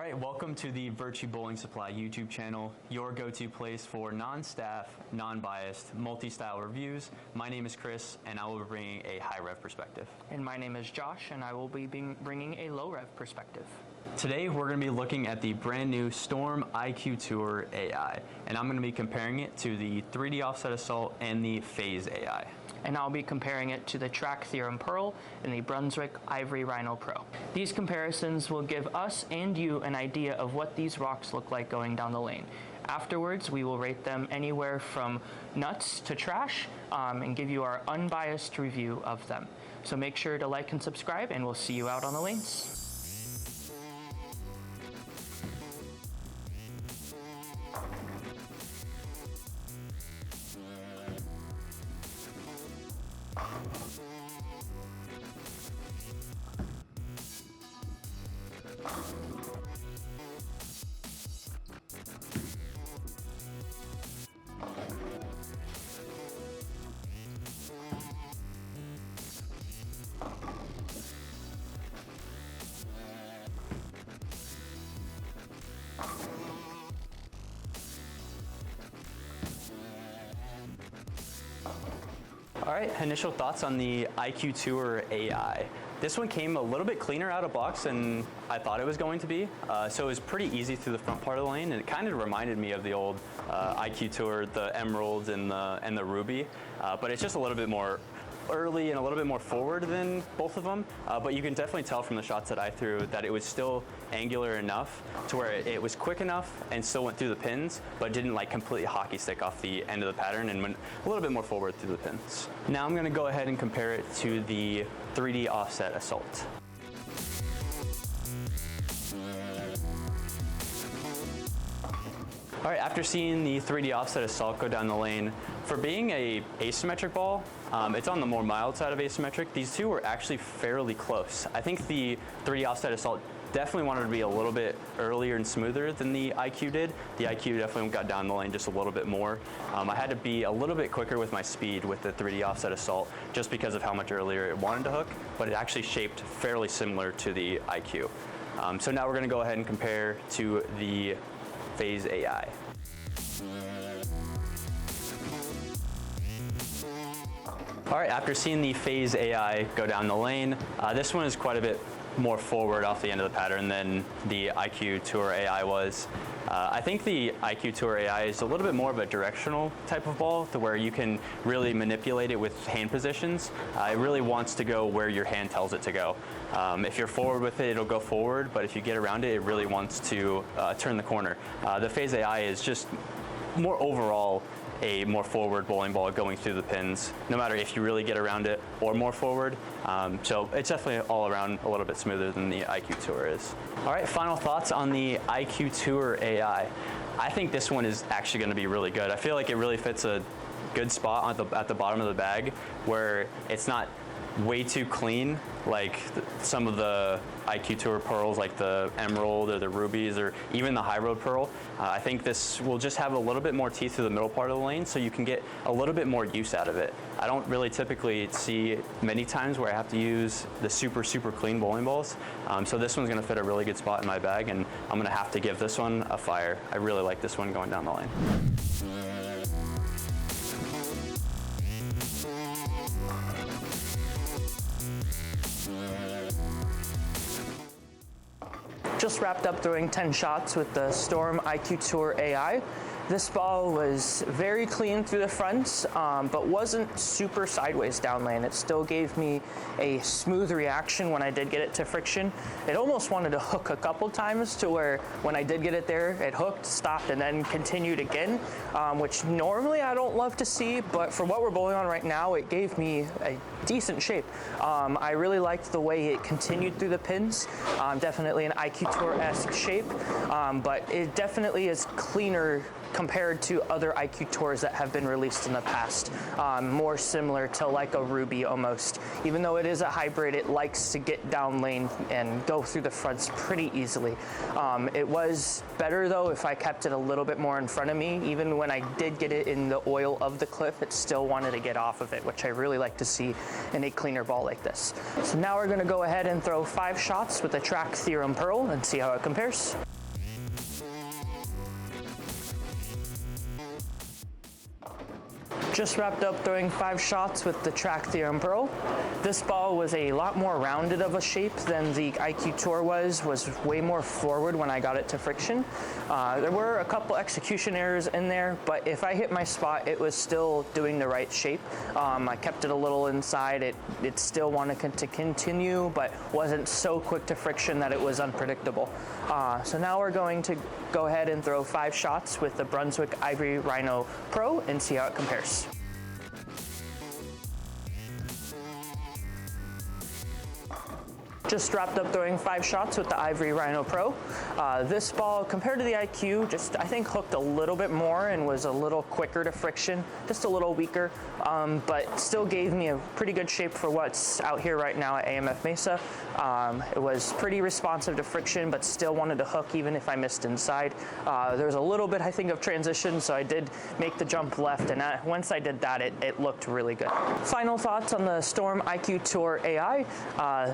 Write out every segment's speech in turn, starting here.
All right, welcome to the Virtue Bowling Supply YouTube channel, your go-to place for non-staff, non-biased, multi-style reviews. My name is Chris, and I will be bringing a high-rev perspective. And my name is Josh, and I will be bringing a low-rev perspective. Today, we're going to be looking at the brand new Storm IQ Tour AI, and I'm going to be comparing it to the 3D Offset Assault and the Phase AI. And I'll be comparing it to the track Theorem Pearl and the Brunswick Ivory Rhino Pro. These comparisons will give us and you an idea of what these rocks look like going down the lane. Afterwards, we will rate them anywhere from nuts to trash and give you our unbiased review of them. So make sure to like and subscribe, and we'll see you out on the lanes. All right, initial thoughts on the IQ Tour AI. This one came a little bit cleaner out of box than I thought it was going to be. So it was pretty easy through the front part of the lane, and it kind of reminded me of the old IQ Tour, the Emerald and the Ruby, but it's just a little bit more early and a little bit more forward than both of them, but you can definitely tell from the shots that I threw that it was still angular enough to where it was quick enough and still went through the pins, but didn't like completely hockey stick off the end of the pattern and went a little bit more forward through the pins. Now I'm going to go ahead and compare it to the 3D Offset Assault. All right, after seeing the 3D Offset Assault go down the lane, for being a asymmetric ball, it's on the more mild side of asymmetric. These two were actually fairly close. I think the 3D Offset Assault definitely wanted to be a little bit earlier and smoother than the IQ did. The IQ definitely got down the lane just a little bit more. I had to be a little bit quicker with my speed with the 3D Offset Assault just because of how much earlier it wanted to hook, but it actually shaped fairly similar to the IQ. So now we're going to go ahead and compare to the Phase AI. All right, after seeing the Phase AI go down the lane, this one is quite a bit more forward off the end of the pattern than the IQ Tour AI was. I think the IQ Tour AI is a little bit more of a directional type of ball to where you can really manipulate it with hand positions. It really wants to go where your hand tells it to go. If you're forward with it, it'll go forward, but if you get around it, it really wants to turn the corner. The Phase AI is just more overall a more forward bowling ball going through the pins, no matter if you really get around it or more forward. So it's definitely all around a little bit smoother than the IQ Tour is. All right, final thoughts on the IQ Tour AI. I think this one is actually going to be really good. I feel like it really fits a good spot at the bottom of the bag where it's not way too clean like some of the IQ Tour pearls like the Emerald or the Rubies or even the high-rev pearl. I think this will just have a little bit more teeth through the middle part of the lane so you can get a little bit more use out of it. I don't really typically see many times where I have to use the super clean bowling balls. So this one's going to fit a really good spot in my bag, and I'm going to have to give this one a fire. I really like this one going down the lane. Just wrapped up throwing 10 shots with the Storm IQ Tour AI. This ball was very clean through the fronts, but wasn't super sideways down lane. It still gave me a smooth reaction when I did get it to friction. It almost wanted to hook a couple times to where when I did get it there, it hooked, stopped, and then continued again, which normally I don't love to see, but for what we're bowling on right now, it gave me a decent shape. I really liked the way it continued through the pins. Definitely an IQ Tour-esque shape, but it definitely is cleaner compared to other IQ Tours that have been released in the past. More similar to like a Ruby almost. Even though it is a hybrid, it likes to get down lane and go through the fronts pretty easily. It was better though if I kept it a little bit more in front of me. Even when I did get it in the oil of the clip, it still wanted to get off of it, which I really like to see in a cleaner ball like this. So now we're gonna go ahead and throw 5 shots with the track Theorem Pearl and see how it compares. Just wrapped up throwing 5 shots with the track Theorem Pearl. This ball was a lot more rounded of a shape than the IQ Tour was way more forward when I got it to friction. There were a couple execution errors in there, but if I hit my spot, it was still doing the right shape. I kept it a little inside. It still wanted to continue, but wasn't so quick to friction that it was unpredictable. So now we're going to go ahead and throw 5 shots with the Brunswick Ivory Rhino Pro and see how it compares. Just wrapped up throwing 5 shots with the Ivory Rhino Pro. This ball, compared to the IQ, I think hooked a little bit more and was a little quicker to friction, just a little weaker, but still gave me a pretty good shape for what's out here right now at AMF Mesa. It was pretty responsive to friction, but still wanted to hook even if I missed inside. There was a little bit, I think, of transition, so I did make the jump left, and once I did that, it looked really good. Final thoughts on the Storm IQ Tour AI.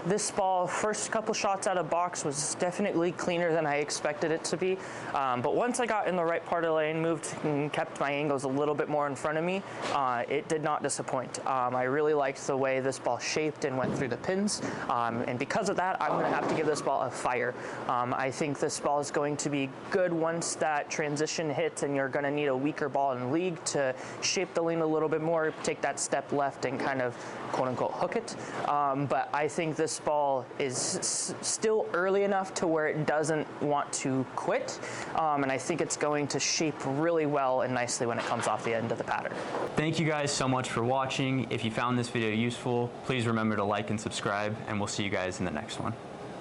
This ball, first couple shots out of box, was definitely cleaner than I expected it to be, but once I got in the right part of the lane, moved and kept my angles a little bit more in front of me, it did not disappoint. I really liked the way this ball shaped and went through the pins, and because of that, I'm going to have to give this ball a fire. I think this ball is going to be good once that transition hits, and you're going to need a weaker ball in league to shape the lane a little bit more, take that step left and kind of quote-unquote hook it. But I think this ball is still early enough to where it doesn't want to quit, and I think it's going to shape really well and nicely when it comes off the end of the pattern. Thank you guys so much for watching. If you found this video useful, please remember to like and subscribe, and we'll see you guys in the next one.